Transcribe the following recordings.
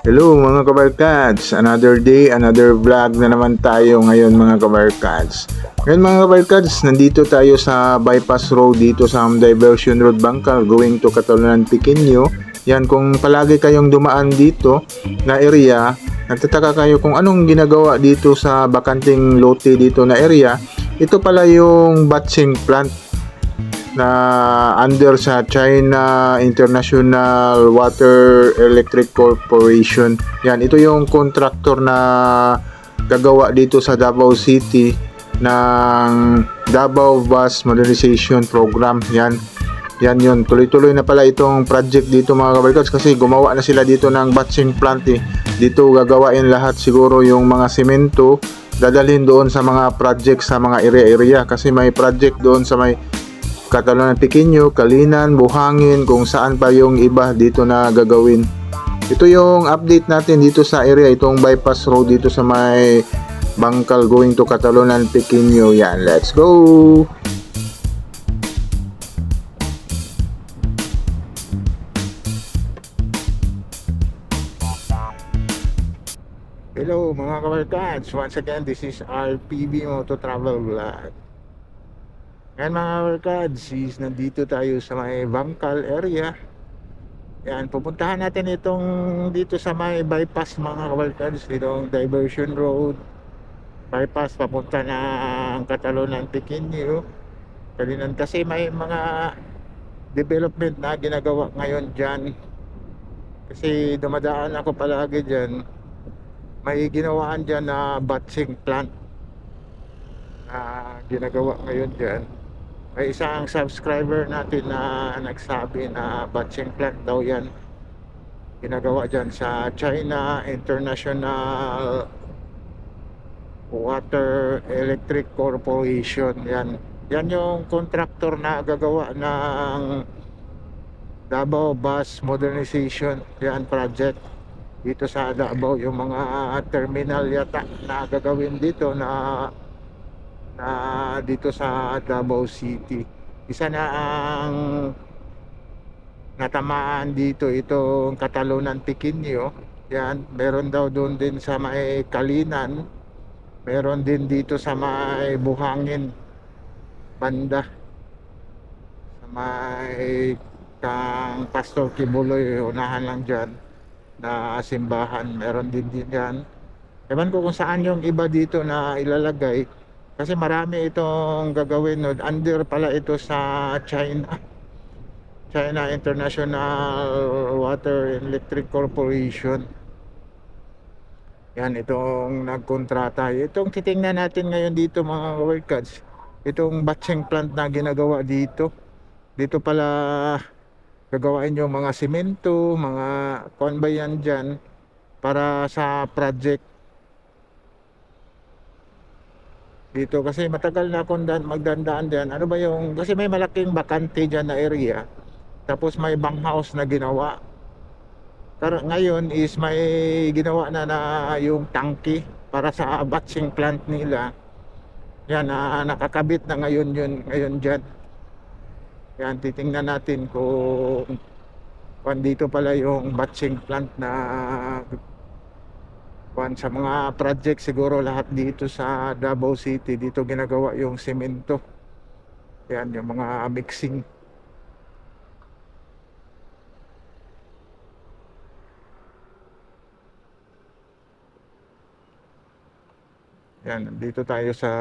Hello mga kabarkads! Another day, another vlog na naman tayo ngayon mga kabarkads. Ngayon mga kabarkads, nandito tayo sa bypass road dito sa Diversion Road Bangkal going to Catalonan Pequeño. Yan, kung palagi kayong dumaan dito na area, nagtataka kayo kung anong ginagawa dito sa bakanting lote dito na area. Ito pala yung batching plant na under sa China International Water Electric Corporation. Yan, ito yung contractor na gagawa dito sa Davao City ng Davao Bus Modernization Program. Yan yun. Tuloy-tuloy na pala itong project dito mga kabarkads kasi gumawa na sila dito ng batching plant eh. Dito gagawain lahat siguro yung mga semento, dadalhin doon sa mga project sa mga area-area kasi may project doon sa may Catalonan Pequeño, Kalinan, Buhangin, kung saan pa yung iba dito na gagawin. Ito yung update natin dito sa area, itong bypass road dito sa may Bangkal going to Catalonan Pequeño. Yan, let's go! Hello mga kabarkads, once again this is RPB Moto Travel Vlog. Yan mga kabarkads, nandito tayo sa may Bangkal area. Yan, pupuntahan natin itong dito sa may bypass mga kabarkads, itong Diversion Road bypass papunta ng Catalonan Pequeño. Kalinan kasi may mga development na ginagawa ngayon dyan. Kasi dumadaan ako palagi dyan, may ginawaan dyan na batching plant na ginagawa ngayon dyan. May isang subscriber natin na nagsabi na batching plant daw yan ginagawa dyan sa China International Water Electric Corporation. Yan yung contractor na gagawa ng Davao Bus Modernization project dito sa Davao. Yung mga terminal yata na gagawin dito na dito sa Davao City. Isa na ang natamaan dito itong Catalonan Pequeño. Yan, meron daw doon din sa may Kalinan, meron din dito sa may Buhangin banda, sa may kang Pastor Kibuloy, unahan lang dyan na simbahan, meron din dyan. Ewan ko kung saan yung iba dito na ilalagay kasi marami itong gagawin no? Under pala ito sa China International Water Electric Corporation. Yan, itong nagkontrata. Itong titingnan natin ngayon dito mga workers, itong batching plant na ginagawa dito. Dito pala gagawain yung mga simento, mga kuan ba yan dyan para sa project dito. Kasi matagal na akong magdandaan dyan. Ano ba yung, kasi may malaking bakante dyan na area. Tapos may banghouse na ginawa. Pero ngayon is may ginawa na yung tangke para sa batching plant nila. Yan, nakakabit na ngayon yun ngayon dyan. Yan, titingnan natin kung dito pala yung batching plant na sa mga project siguro lahat dito sa Davao City. Dito ginagawa yung semento. Yan, yung mga mixing. Yan, dito tayo sa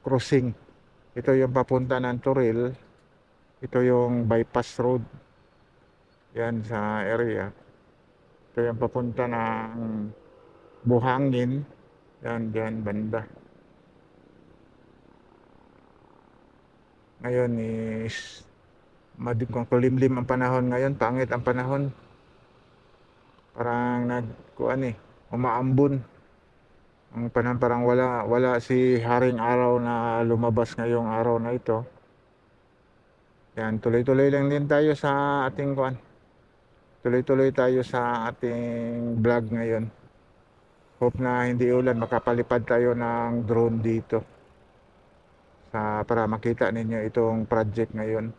crossing. Ito yung papunta ng Toril. Ito yung bypass road. Yan sa area. Ito yung papunta ng Buhangin. Yan, dyan banda. Ngayon is kulimlim ang panahon ngayon. Pangit ang panahon. Parang umaambon. Ang panahon parang wala si Haring Araw na lumabas ngayong araw na ito. Yan, tuloy-tuloy lang din tayo sa ating tuloy-tuloy tayo sa ating vlog ngayon. Hope na hindi ulan, makapalipad tayo ng drone dito para makita ninyo itong project ngayon.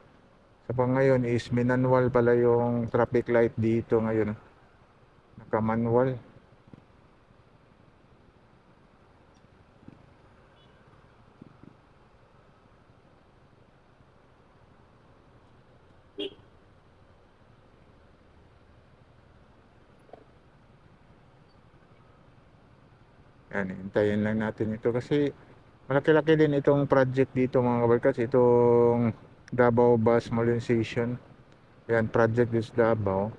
Sa ngayon is minanwal pala yung traffic light dito ngayon. Naka-manual. Yan, hintayin lang natin ito kasi malaki-laki din itong project dito mga kabarkas. Itong Davao Bus Modernization. Yan, project is Davao.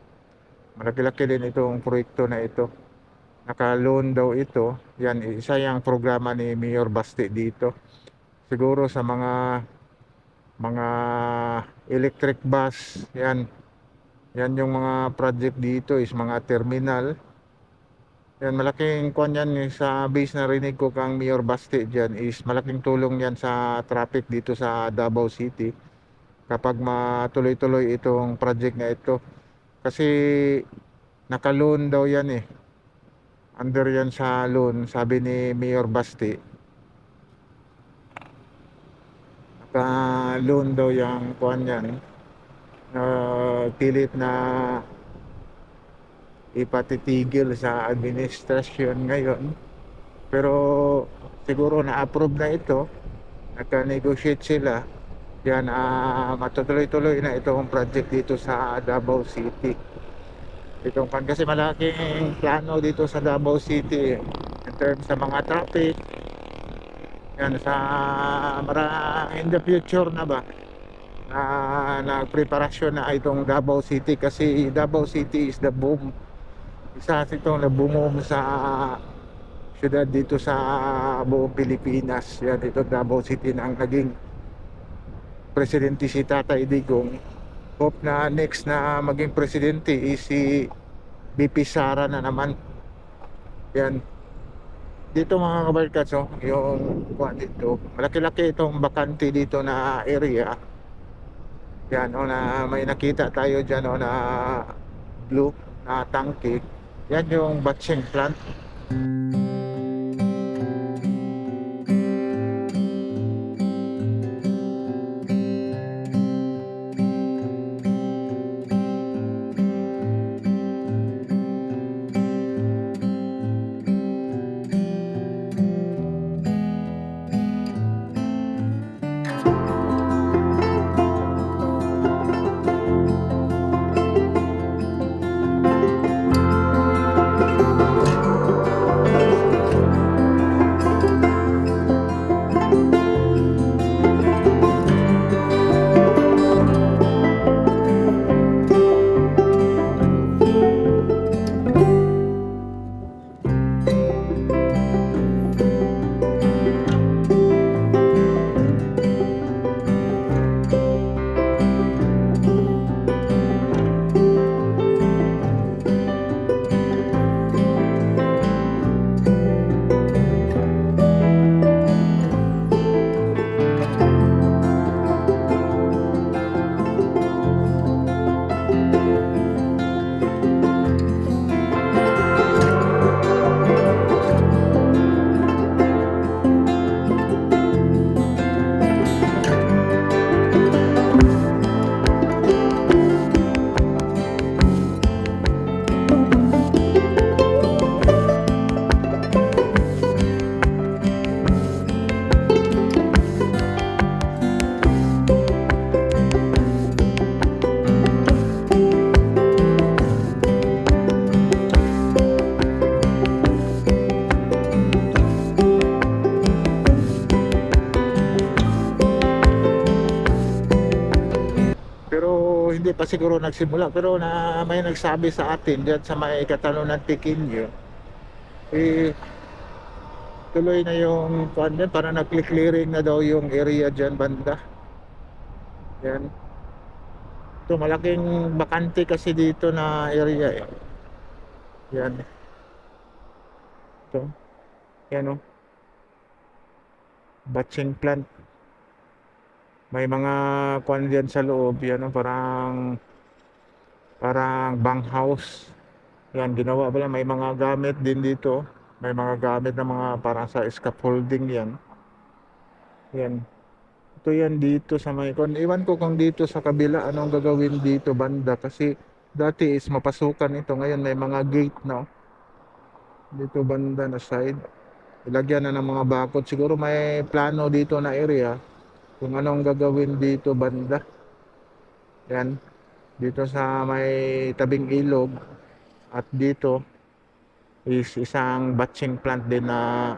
Malaki-laki din itong proyekto na ito. Naka-loan daw ito. Yan, isa yung programa ni Mayor Basti dito. Siguro sa mga electric bus. Yan. Yan yung mga project dito is mga terminal. Yan, malaking kwan yan sa base na rinig ko kang Mayor Basti dyan is malaking tulong yan sa traffic dito sa Davao City kapag matuloy-tuloy itong project na ito. Kasi naka-loan daw yan eh. Under yan sa loan, sabi ni Mayor Basti. Naka-loan daw yung kwan yan. Pilit na ipatitigil sa administrasyon ngayon. Pero siguro na-approve na ito. Nagka-negotiate sila. Yan, matutuloy-tuloy na itong project dito sa Davao City. Itong kasi malaking plano dito sa Davao City in terms sa mga traffic. Yan, in the future na ba na nagpreparasyon na itong Davao City kasi Davao City is the boom. Isa itong nag-boom sa syudad dito sa buong Pilipinas. Yan, ito Davao City na ang naging presidente si Tatay Digong. Hope na next na maging presidente is si BP Sara na naman. Yan. Dito mga kabarkats, oh, yung kuwan dito. Malaki-laki itong bakante dito na area. Yan, oh, na may nakita tayo dyan, oh, na blue na tangke. Yan yung batching plant. Hindi pa siguro nagsimula pero na may nagsabi sa atin diyan sa may Katalunan Pequeño tuloy na yung dyan, para nag-clearing na daw yung area dyan banda. Yan, ito malaking bakante kasi dito na area eh. Yan, ito, yan o, batching plant. May mga kwan dyan sa loob. Yan, parang bunk house. Yan, ginawa pala. May mga gamit din dito. May mga gamit na mga parang sa scaffolding yan. Yan. Ito yan dito sa may kwan. Iwan ko kung dito sa kabila anong gagawin dito banda. Kasi Dati is mapasukan ito, ngayon may mga gate na dito banda na side. Ilagyan na ng mga bakod. Siguro may plano dito na area kung anong gagawin dito banda. Yan, dito sa may tabing ilog at dito is isang batching plant din na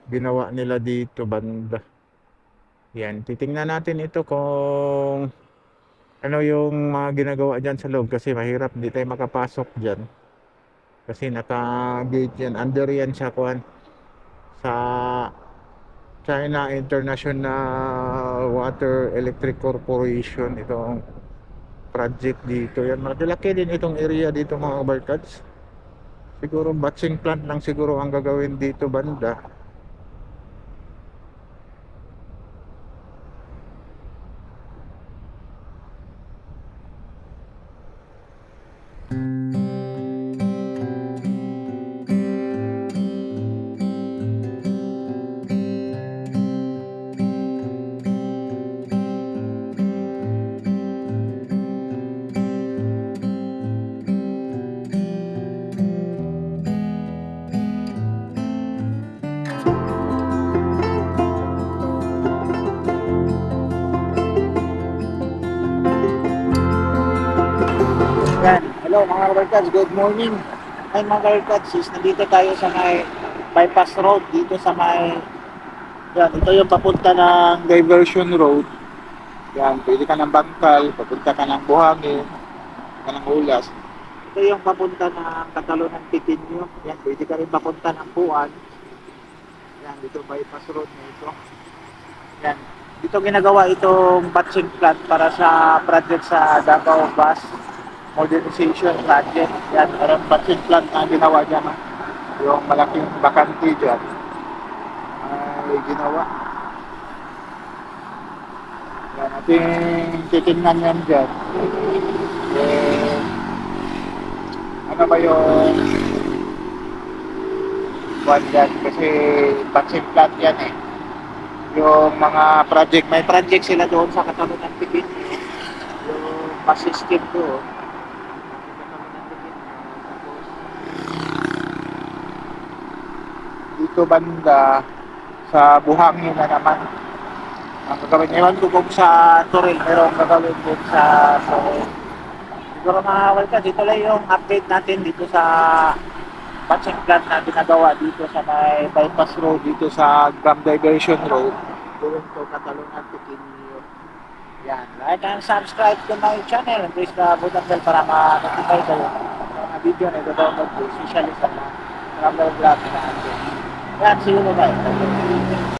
ginawa nila dito banda. Yan, titingnan natin ito kung ano yung mga ginagawa dyan sa loob kasi mahirap, hindi tayo makapasok dyan. Kasi naka-gate yan. Under yan siya kuhan sa China International Water Electric Corporation. Itong project dito. Yan, malaki din itong area dito mga kabarkads. Siguro batching plant lang siguro ang gagawin dito banda. Yan. Hello mga kabarkads, good morning. Ay mga kabarkads, nandito tayo sa may bypass road dito sa may yan, ito yung papunta ng diversion road. Yan, pwede ka ng Bangkal, papunta ka ng Buhangin, ka ng Ulas. Ito yung papunta ng Catalonan Titinyo. Yan, pwede ka rin papunta ng Buan. Yan, dito bypass road na ito. Yan. Dito ginagawa itong batching plant para sa project sa Davao Bus Modernization Project. Yan, parang batching plant na ginawa dyan. No? Yung malaking bakante dyan ay ginawa. Yan, ating titingnan yan dyan. Eh, ano ba yung one dyan? Kasi batching plant yan eh. Yung mga project, may project sila doon sa Catalonan Titinyo. Yung bus system doon. Dito banda sa Buhangin na naman ang gagawin. Ewan ko kung sa Toril, pero ang gagawin din sa Toril. Siguro mahawal ka, dito lang yung update natin dito sa batching plant na ginagawa dito sa may bypass road, dito sa Gram Diversion Road. Going to Catalonan Titinyo. Yan, like and subscribe to my channel. Please the button bell para ma-notify kayo ng mga video na i-download ko, especially sa mga travel vlog na natin. Yan, see you bye.